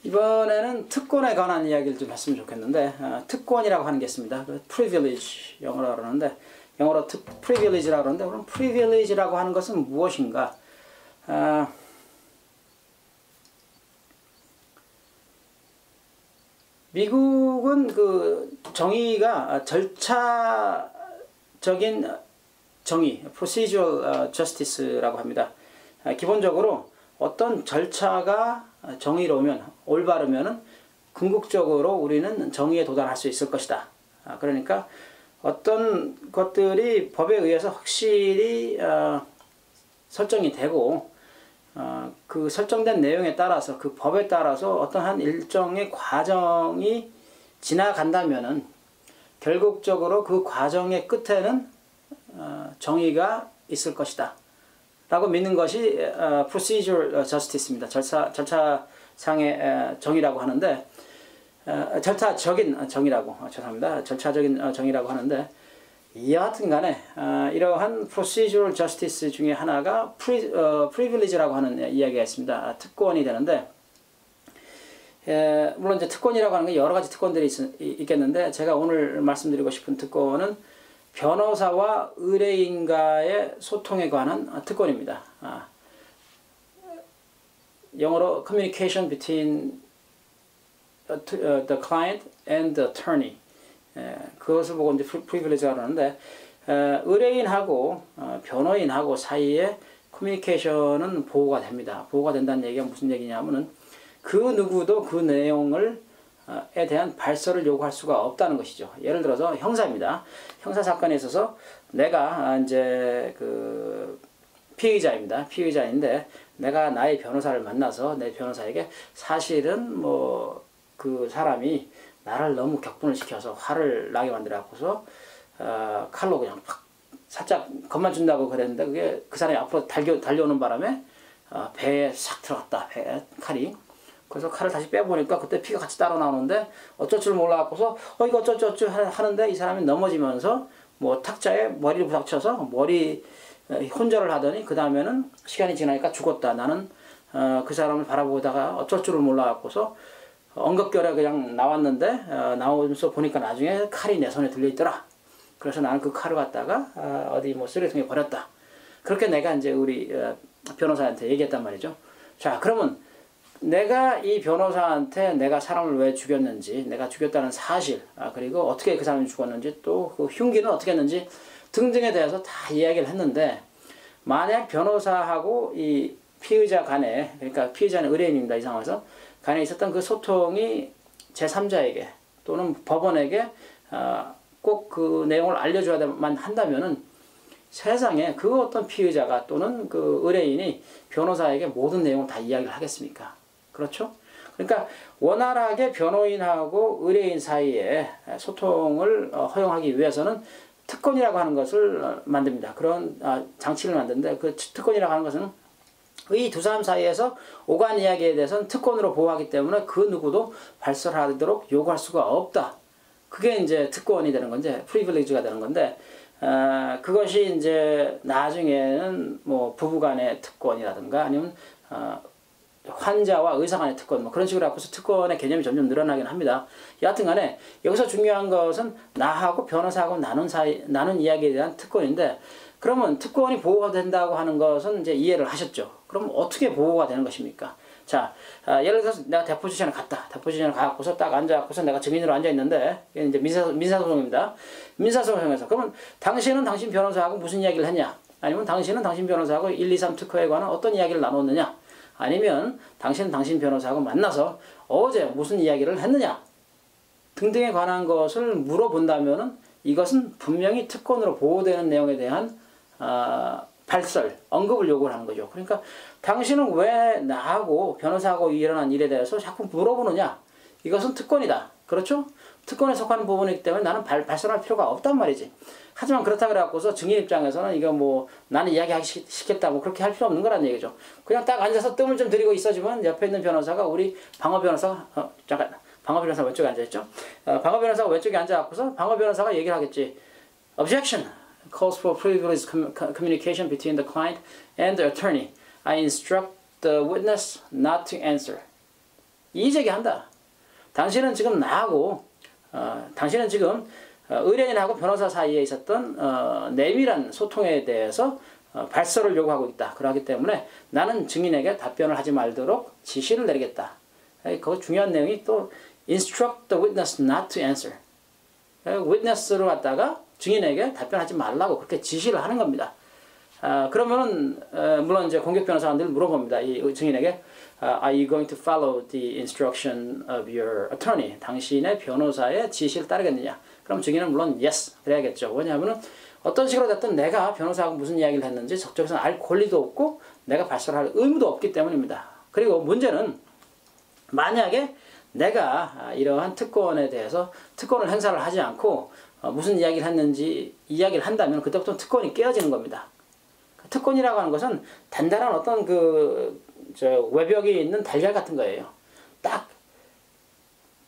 이번에는 특권에 관한 이야기를 좀 했으면 좋겠는데 특권이라고 하는 게 있습니다. privilege 영어로 그러는데 영어로 privilege라고 그러는데 그럼 privilege라고 하는 것은 무엇인가? 미국은 그 정의가 절차적인 정의, procedural justice라고 합니다. 기본적으로 어떤 절차가 정의로우면, 올바르면은 궁극적으로 우리는 정의에 도달할 수 있을 것이다. 그러니까 어떤 것들이 법에 의해서 확실히 설정이 되고 그 설정된 내용에 따라서 그 법에 따라서 어떠한 일정의 과정이 지나간다면은 결국적으로 그 과정의 끝에는 정의가 있을 것이다 라고 믿는 것이 procedural justice입니다. 절차상의 정의라고 하는데 절차적인 정의라고 죄송합니다. 절차적인 정의라고 하는데 여하튼 간에 이러한 procedural justice 중에 하나가 privilege라고 하는 이야기가 있습니다. 특권이 되는데 물론 이제 특권이라고 하는 게 여러 가지 특권들이 있겠는데 제가 오늘 말씀드리고 싶은 특권은 변호사와 의뢰인과의 소통에 관한 특권입니다. 영어로 communication between the client and the attorney. 그것을 보고 이제 privilege라고 하는데 의뢰인하고 변호인하고 사이에 커뮤니케이션은 보호가 됩니다. 보호가 된다는 얘기가 무슨 얘기냐면은 그 누구도 그 내용을 에 대한 발설을 요구할 수가 없다는 것이죠. 예를 들어서 형사입니다. 형사 사건에 있어서 내가 이제 그 피의자인데 내가 나의 변호사를 만나서 내 변호사에게 사실은 뭐 그 사람이 나를 너무 격분을 시켜서 화를 나게 만들어갖고서 칼로 그냥 팍 살짝 겁만 준다고 그랬는데 그게 그 사람이 앞으로 달려오는 바람에 배에 싹 들어갔다. 배에 칼이. 그래서 칼을 다시 빼보니까 그때 피가 같이 따라 나오는데 어쩔 줄 몰라갖고서 이거 어쩌 하는데 이 사람이 넘어지면서 뭐 탁자에 머리를 부닥쳐서 머리 혼절을 하더니 그 다음에는 시간이 지나니까 죽었다. 나는 그 사람을 바라보다가 어쩔 줄을 몰라갖고서 엉겁결에 그냥 나왔는데 나오면서 보니까 나중에 칼이 내 손에 들려있더라. 그래서 나는 그 칼을 갖다가 어디 뭐 쓰레기통에 버렸다. 그렇게 내가 이제 우리 변호사한테 얘기했단 말이죠. 자, 그러면 내가 이 변호사한테 내가 사람을 왜 죽였는지, 내가 죽였다는 사실, 그리고 어떻게 그 사람이 죽었는지, 또 그 흉기는 어떻게 했는지 등등에 대해서 다 이야기를 했는데, 만약 변호사하고 이 피의자 간에, 그러니까 피의자는 의뢰인입니다. 이 상황에서 간에 있었던 그 소통이 제3자에게 또는 법원에게 꼭 그 내용을 알려줘야만 한다면은 세상에 그 어떤 피의자가 또는 그 의뢰인이 변호사에게 모든 내용을 다 이야기를 하겠습니까? 그렇죠? 그러니까 원활하게 변호인하고 의뢰인 사이에 소통을 허용하기 위해서는 특권이라고 하는 것을 만듭니다. 그런 장치를 만드는데 그 특권이라고 하는 것은 이 두 사람 사이에서 오간 이야기에 대해서는 특권으로 보호하기 때문에 그 누구도 발설하도록 요구할 수가 없다. 그게 이제 특권이 되는 건데 프리빌리지가 되는 건데 그것이 이제 나중에는 뭐 부부간의 특권이라든가 아니면 환자와 의사 간의 특권 뭐 그런 식으로 갖고서 특권의 개념이 점점 늘어나긴 합니다. 여하튼 간에 여기서 중요한 것은 나하고 변호사하고 나눈 이야기에 대한 특권인데 그러면 특권이 보호가 된다고 하는 것은 이제 이해를 하셨죠. 그럼 어떻게 보호가 되는 것입니까? 자, 예를 들어서 내가 데포지션에 갔다. 데포지션에 가갖고서 딱 앉아갖고서 내가 증인으로 앉아있는데, 이제 민사소송입니다. 민사소송에서. 그러면 당신은 당신 변호사하고 무슨 이야기를 했냐? 아니면 당신은 당신 변호사하고 1, 2, 3 특허에 관한 어떤 이야기를 나눴느냐? 아니면 당신은 당신 변호사하고 만나서 어제 무슨 이야기를 했느냐? 등등에 관한 것을 물어본다면은 이것은 분명히 특권으로 보호되는 내용에 대한 발설, 언급을 요구를 하는 거죠. 그러니까 당신은 왜 나하고 변호사하고 일어난 일에 대해서 자꾸 물어보느냐? 이것은 특권이다. 그렇죠? 특권에 속하는 부분이기 때문에 나는 발설할 필요가 없단 말이지. 하지만 그렇다 그래갖고서 증인 입장에서는 이거 뭐 나는 이야기하기 싫겠다 뭐 그렇게 할 필요 없는 거란 얘기죠. 그냥 딱 앉아서 뜸을 좀 들이고 있어주면 옆에 있는 변호사가 우리 방어 변호사가 잠깐 방어 변호사가 왼쪽에 앉아있죠. 방어 변호사가 왼쪽에 앉아갖고서 방어 변호사가 얘기를 하겠지. Objection calls for privileged communication between the client and the attorney. I instruct the witness not to answer. 이의제기한다. 당신은 지금 나하고 당신은 지금 의뢰인하고 변호사 사이에 있었던 내밀한 소통에 대해서 발설을 요구하고 있다. 그렇기 때문에 나는 증인에게 답변을 하지 말도록 지시를 내리겠다. 그 중요한 내용이 또 instruct the witness not to answer. witness를 갖다가 증인에게 답변하지 말라고 그렇게 지시를 하는 겁니다. 그러면은 물론 이제 공격 변호사가 늘 물어봅니다. 이 증인에게 Are you going to follow the instruction of your attorney? 당신의 변호사의 지시를 따르겠느냐? 그럼 증인은 물론 yes 그래야겠죠. 왜냐하면은 어떤 식으로 됐든 내가 변호사하고 무슨 이야기를 했는지 저쪽에서 알 권리도 없고 내가 발설할 의무도 없기 때문입니다. 그리고 문제는 만약에 내가 이러한 특권에 대해서 특권을 행사를 하지 않고 무슨 이야기를 했는지 이야기를 한다면 그때부터 특권이 깨어지는 겁니다. 특권이라고 하는 것은 단단한 어떤 외벽이 있는 달걀 같은 거예요. 딱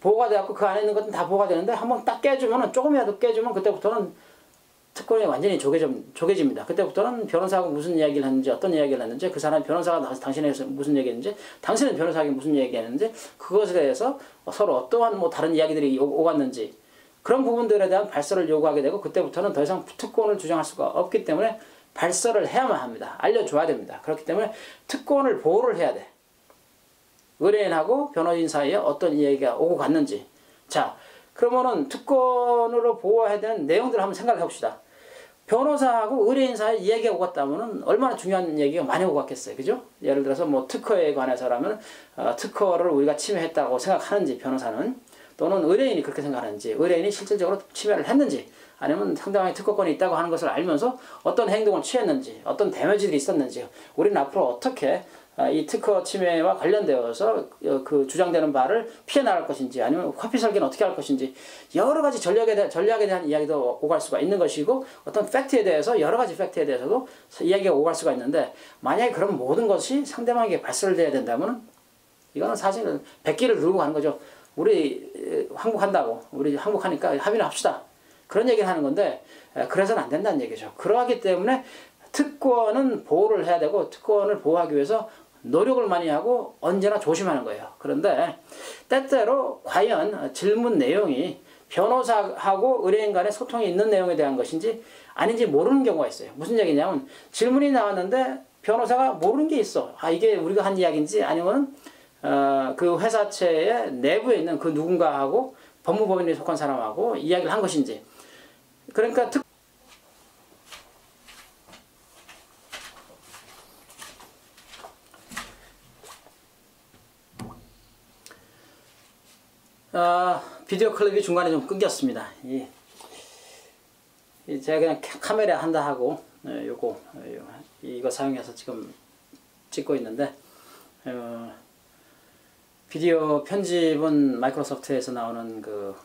보호가 되었고 그 안에 있는 것은 다 보호가 되는데 한번 딱 깨주면 조금이라도 깨주면 그때부터는 특권이 완전히 조개집니다. 그때부터는 변호사하고 무슨 이야기를 했는지 어떤 이야기를 했는지 그 사람 변호사가 당신에게 무슨 얘기했는지 당신은 변호사에게 무슨 얘기했는지 그것에 대해서 서로 어떠한 다른 이야기들이 오갔는지 그런 부분들에 대한 발설을 요구하게 되고 그때부터는 더 이상 특권을 주장할 수가 없기 때문에 발설을 해야만 합니다. 알려줘야 됩니다. 그렇기 때문에 특권을 보호를 해야 돼. 의뢰인하고 변호인 사이에 어떤 이야기가 오고 갔는지. 자, 그러면은 특권으로 보호해야 되는 내용들을 한번 생각해 봅시다. 변호사하고 의뢰인 사이에 이야기가 오고 갔다면은 얼마나 중요한 얘기가 많이 오고 갔겠어요. 그죠? 예를 들어서 특허에 관해서라면 특허를 우리가 침해했다고 생각하는지 변호사는 또는 의뢰인이 그렇게 생각하는지 의뢰인이 실질적으로 침해를 했는지 아니면 상대방의 특허권이 있다고 하는 것을 알면서 어떤 행동을 취했는지 어떤 데미지들이 있었는지 우리는 앞으로 어떻게 이 특허 침해와 관련되어서 그 주장되는 바를 피해나갈 것인지 아니면 화피 설계는 어떻게 할 것인지 여러 가지 전략에 대한 이야기도 오갈 수가 있는 것이고 어떤 팩트에 대해서 여러 가지 팩트에 대해서도 이야기가 오갈 수가 있는데 만약에 그런 모든 것이 상대방에게 발설돼야 된다면 이거는 사실은 백기를 누르고 가는 거죠. 우리 항복한다고 우리 항복하니까 합의를 합시다. 그런 얘기를 하는 건데 그래서는 안 된다는 얘기죠. 그러하기 때문에 특권은 보호를 해야 되고 특권을 보호하기 위해서 노력을 많이 하고 언제나 조심하는 거예요. 그런데 때때로 과연 질문 내용이 변호사하고 의뢰인 간의 소통이 있는 내용에 대한 것인지 아닌지 모르는 경우가 있어요. 무슨 얘기냐면 질문이 나왔는데 변호사가 모르는 게 있어. 이게 우리가 한 이야기인지 아니면 그 회사체의 내부에 있는 그 누군가하고 법무법인에 속한 사람하고 이야기를 한 것인지 그러니까 비디오 클립이 중간에 좀 끊겼습니다. 제가 그냥 카메라 한다 하고 이거 사용해서 지금 찍고 있는데 비디오 편집은 마이크로소프트에서 나오는 그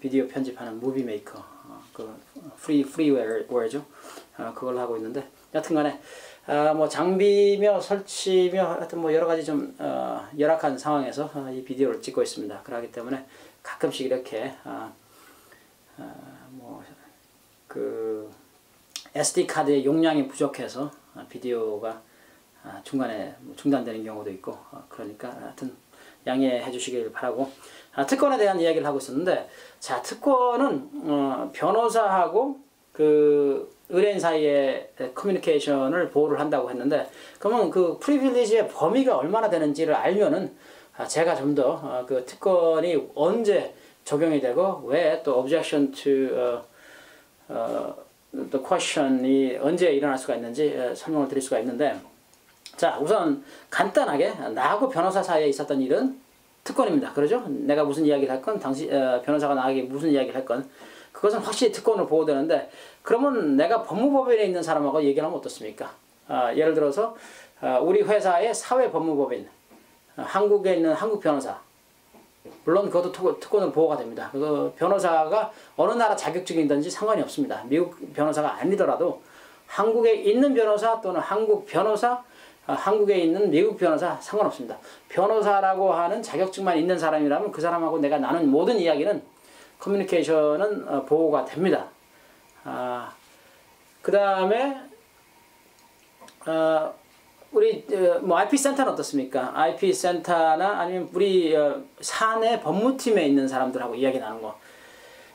비디오 편집하는 무비 메이커 그 프리웨어죠. 그걸 하고 있는데 여튼간에 장비며 설치며 하여튼 여러 가지 좀 열악한 상황에서 이 비디오를 찍고 있습니다. 그렇기 때문에 가끔씩 이렇게 그 SD 카드의 용량이 부족해서 비디오가 중간에 중단되는 경우도 있고 그러니까 하여튼 양해해 주시길 바라고 특권에 대한 이야기를 하고 있었는데 자 특권은 변호사하고 그 의뢰인 사이의 커뮤니케이션을 보호를 한다고 했는데 그러면 그 프리빌리지의 범위가 얼마나 되는지를 알면은 제가 좀 더 그 특권이 언제 적용이 되고 왜 또 objection to the question이 언제 일어날 수가 있는지 설명을 드릴 수가 있는데 자 우선 간단하게 나하고 변호사 사이에 있었던 일은 특권입니다. 그러죠? 내가 무슨 이야기를 했건 변호사가 나에게 무슨 이야기를 했건 그것은 확실히 특권으로 보호되는데 그러면 내가 법무법인에 있는 사람하고 얘기를 하면 어떻습니까? 예를 들어서 우리 회사의 사회법무법인 한국에 있는 한국 변호사 물론 그것도 특권으로 보호가 됩니다. 그 변호사가 어느 나라 자격증이든지 상관이 없습니다. 미국 변호사가 아니더라도 한국에 있는 변호사 또는 한국 변호사 한국에 있는 미국 변호사 상관없습니다. 변호사라고 하는 자격증만 있는 사람이라면 그 사람하고 내가 나눈 모든 이야기는 커뮤니케이션은 보호가 됩니다. 그 다음에 우리 뭐 IP 센터는 어떻습니까? IP 센터나 아니면 우리 사내 법무팀에 있는 사람들하고 이야기 나눈 거.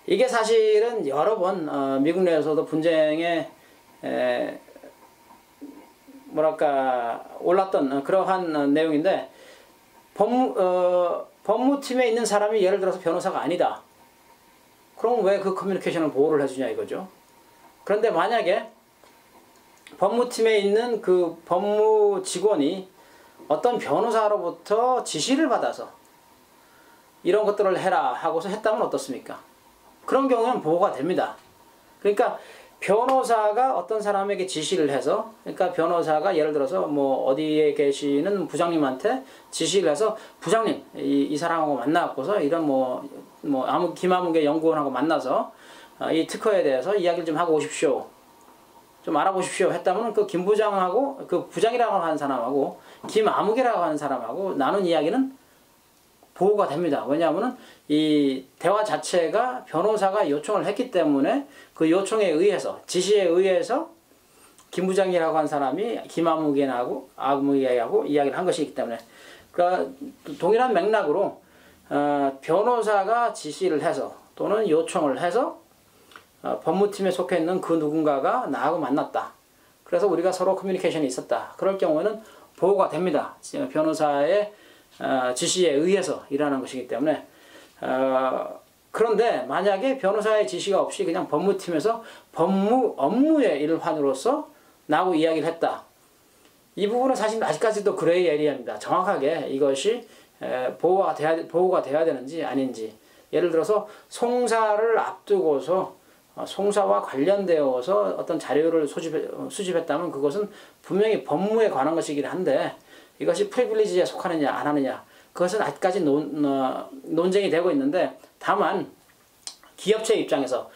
이게 사실은 여러 번 미국 내에서도 분쟁에 뭐랄까 올랐던 그러한 내용인데 법무팀에 있는 사람이 예를 들어서 변호사가 아니다. 그럼 왜 그 커뮤니케이션을 보호를 해주냐 이거죠. 그런데 만약에 법무팀에 있는 그 법무 직원이 어떤 변호사로부터 지시를 받아서 이런 것들을 해라 하고서 했다면 어떻습니까? 그런 경우는 보호가 됩니다. 그러니까 변호사가 어떤 사람에게 지시를 해서, 그러니까 변호사가 예를 들어서 뭐 어디에 계시는 부장님한테 지시를 해서 부장님 이 사람하고 만나갖고서 이런 김아무개 연구원하고 만나서 이 특허에 대해서 이야기를 좀 하고 오십시오. 좀 알아보십시오 했다면 그 김 부장하고 그 부장이라고 하는 사람하고 김아무개라고 하는 사람하고 나눈 이야기는 보호가 됩니다. 왜냐하면 이 대화 자체가 변호사가 요청을 했기 때문에 그 요청에 의해서 지시에 의해서 김 부장이라고 한 사람이 김아무개하고 이야기를 한 것이기 때문에 그러니까 동일한 맥락으로 변호사가 지시를 해서 또는 요청을 해서 법무팀에 속해 있는 그 누군가가 나하고 만났다. 그래서 우리가 서로 커뮤니케이션이 있었다. 그럴 경우에는 보호가 됩니다. 변호사의 지시에 의해서 일하는 것이기 때문에 그런데 만약에 변호사의 지시가 없이 그냥 법무팀에서 법무 업무의 일환으로서 나하고 이야기를 했다. 이 부분은 사실 아직까지도 그레이 에리어입니다. 정확하게 이것이 보호가 돼야 되는지 아닌지. 예를 들어서 송사를 앞두고서 송사와 관련되어서 어떤 자료를 수집했다면 그것은 분명히 법무에 관한 것이긴 한데 이것이 프리빌리지에 속하느냐 안 하느냐 그것은 아직까지 논쟁이 되고 있는데 다만 기업체 입장에서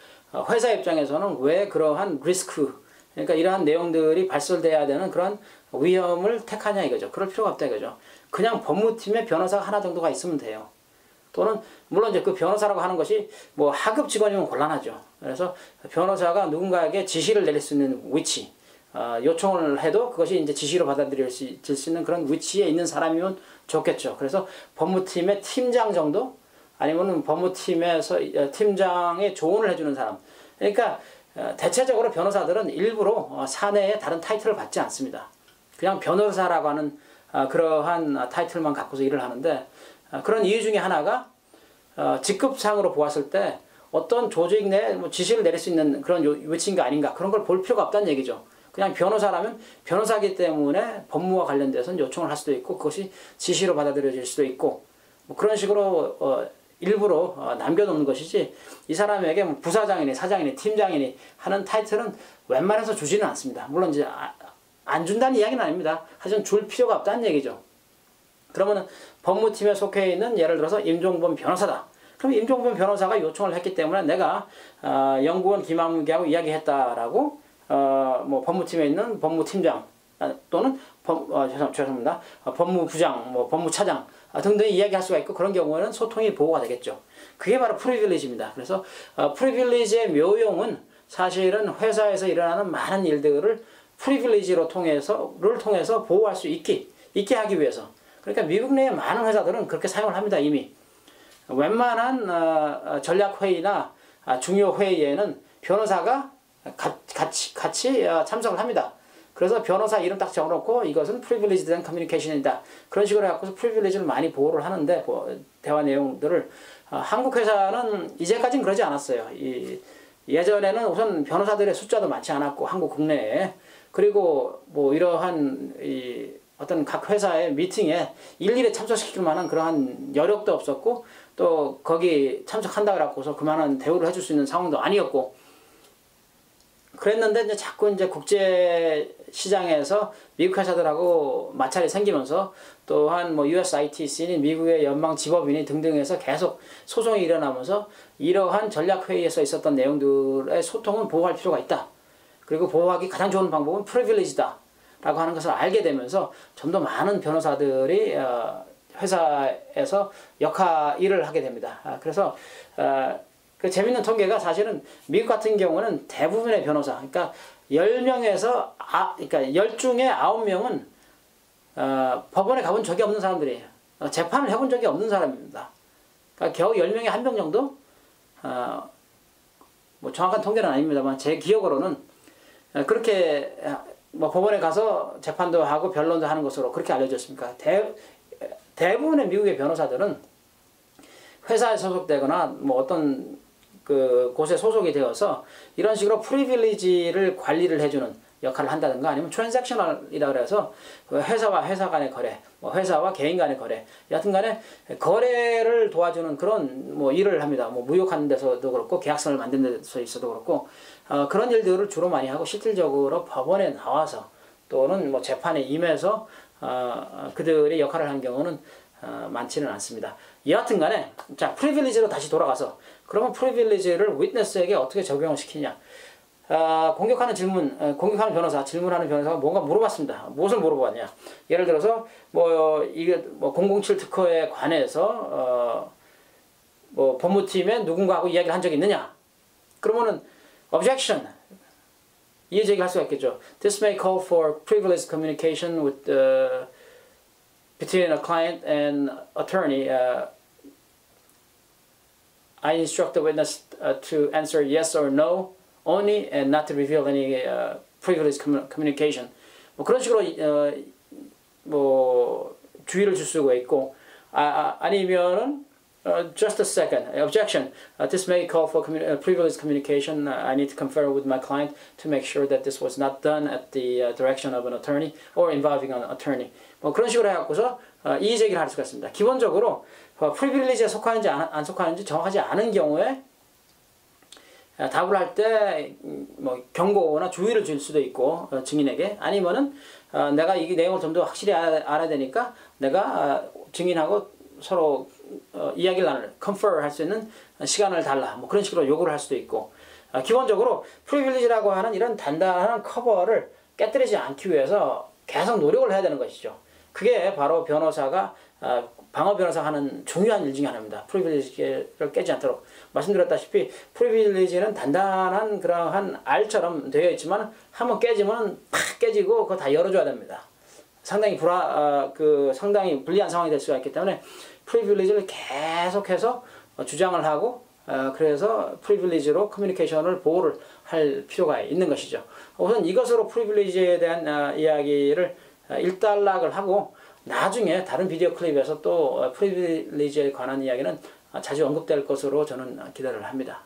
회사 입장에서는 왜 그러한 리스크 그러니까 이러한 내용들이 발설돼야 되는 그런 위험을 택하냐 이거죠. 그럴 필요가 없다 이거죠. 그냥 법무팀에 변호사가 하나 정도가 있으면 돼요. 또는 물론 이제 그 변호사라고 하는 것이 뭐 하급 직원이면 곤란하죠. 그래서 변호사가 누군가에게 지시를 내릴 수 있는 위치 요청을 해도 그것이 이제 지시로 받아들여질 수 있는 그런 위치에 있는 사람이면 좋겠죠. 그래서 법무팀의 팀장 정도 아니면 법무팀에서 팀장의 조언을 해주는 사람. 그러니까 대체적으로 변호사들은 일부러 사내에 다른 타이틀을 받지 않습니다. 그냥 변호사라고 하는 그러한 타이틀만 갖고서 일을 하는데 그런 이유 중에 하나가 직급상으로 보았을 때 어떤 조직 내에 지시를 내릴 수 있는 그런 위치인가 아닌가 그런 걸 볼 필요가 없다는 얘기죠. 그냥 변호사라면 변호사이기 때문에 법무와 관련돼서 요청을 할 수도 있고 그것이 지시로 받아들여질 수도 있고 뭐 그런 식으로 일부러 남겨놓는 것이지 이 사람에게 뭐 부사장이니 사장이니 팀장이니 하는 타이틀은 웬만해서 주지는 않습니다. 물론 이제 안 준다는 이야기는 아닙니다. 하지만 줄 필요가 없다는 얘기죠. 그러면 법무팀에 속해 있는 예를 들어서 임종범 변호사다. 그럼 임종범 변호사가 요청을 했기 때문에 내가 연구원 김아무개하고 이야기했다라고 뭐 법무팀에 있는 법무팀장 또는 죄송합니다. 법무부장, 뭐 법무차장 등등 이야기할 수가 있고 그런 경우에는 소통이 보호가 되겠죠. 그게 바로 프리빌리지입니다. 그래서 프리빌리지의 묘용은 사실은 회사에서 일어나는 많은 일들을 프리빌리지를 통해서 보호할 수 있게 하기 위해서. 그러니까 미국 내의 많은 회사들은 그렇게 사용을 합니다. 이미. 웬만한 전략회의나 중요 회의에는 변호사가 같이 참석을 합니다. 그래서 변호사 이름 딱 적어놓고 이것은 프리빌리지드 된 커뮤니케이션이다. 그런 식으로 해갖고서 프리빌리지를 많이 보호를 하는데 대화 내용들을 한국 회사는 이제까지는 그러지 않았어요. 예전에는 우선 변호사들의 숫자도 많지 않았고 한국 국내에 그리고 뭐 이러한 어떤 각 회사의 미팅에 일일이 참석시킬 만한 그러한 여력도 없었고 또 거기 참석한다 그래갖고서 그만한 대우를 해줄 수 있는 상황도 아니었고 그랬는데 이제 자꾸 이제 국제 시장에서 미국 회사들하고 마찰이 생기면서 또한 뭐 USITC니 미국의 연방 지법인이 등등해서 계속 소송이 일어나면서 이러한 전략 회의에서 있었던 내용들의 소통은 보호할 필요가 있다. 그리고 보호하기 가장 좋은 방법은 프리빌리지다 라고 하는 것을 알게 되면서 좀 더 많은 변호사들이 회사에서 일을 하게 됩니다. 그래서 그 재밌는 통계가 사실은 미국 같은 경우는 대부분의 변호사, 그러니까 10명에서 그러니까 10 중에 9명은 법원에 가본 적이 없는 사람들이에요. 재판을 해본 적이 없는 사람입니다. 그러니까 겨우 10명에 1명 정도? 뭐 정확한 통계는 아닙니다만 제 기억으로는 그렇게 뭐 법원에 가서 재판도 하고 변론도 하는 것으로 그렇게 알려졌습니까? 대부분의 미국의 변호사들은 회사에 소속되거나 뭐 어떤 그 곳에 소속이 되어서 이런 식으로 프리빌리지를 관리를 해주는 역할을 한다든가 아니면 트랜잭셔널이라 그래서 회사와 회사 간의 거래, 뭐 회사와 개인 간의 거래, 여하튼간에 거래를 도와주는 그런 뭐 일을 합니다. 뭐 무역하는 데서도 그렇고 계약서를 만드는 데서 있어도 그렇고 그런 일들을 주로 많이 하고 실질적으로 법원에 나와서 또는 뭐 재판에 임해서 그들의 역할을 하는 경우는 많지는 않습니다. 여하튼간에 자 프리빌리지로 다시 돌아가서 그러면 프리빌리지를 위트니스에게 어떻게 적용을 시키냐? 공격하는 변호사, 질문하는 변호사가 뭔가 물어봤습니다. 무엇을 물어봤냐? 예를 들어서, 이게, 007 특허에 관해서, 법무팀에 누군가하고 이야기를 한 적이 있느냐? 그러면은, objection. 이의 제기를 할 수가 있겠죠. This may call for privileged communication with, between a client and attorney. I instruct the witness to answer yes or no. only and not to reveal any privileged communication. 뭐 그런 식으로 주의를 줄 수가 있고 아니면은 just a second objection. This may call for privileged communication. I need to confer with my client to make sure that this was not done at the direction of an attorney or involving an attorney. 뭐 그런 식으로 해갖고서 이의 제기를 할 수가 있습니다. 기본적으로 프리빌리지에 속하는지 안 속하는지 정확하지 않은 경우에 답을 할 때 경고나 주의를 줄 수도 있고 증인에게 아니면은 내가 이 내용을 좀 더 확실히 알아야 되니까 내가 증인하고 서로 이야기를 나눌 confer 할 수 있는 시간을 달라 뭐 그런 식으로 요구를 할 수도 있고 기본적으로 프리빌리지라고 하는 이런 단단한 커버를 깨뜨리지 않기 위해서 계속 노력을 해야 되는 것이죠. 그게 바로 변호사가 방어 변호사가 하는 중요한 일 중에 하나입니다. 프리빌리지를 깨지 않도록. 말씀드렸다시피 프리빌리지는 단단한 그러한 알처럼 되어 있지만 한번 깨지면 팍 깨지고 그거 다 열어줘야 됩니다. 상당히 상당히 불리한 상황이 될 수가 있기 때문에 프리빌리지를 계속해서 주장을 하고 그래서 프리빌리지로 커뮤니케이션을 보호를 할 필요가 있는 것이죠. 우선 이것으로 프리빌리지에 대한 이야기를 일단락을 하고 나중에 다른 비디오 클립에서 또 프리빌리지에 관한 이야기는 자주 언급될 것으로 저는 기대를 합니다.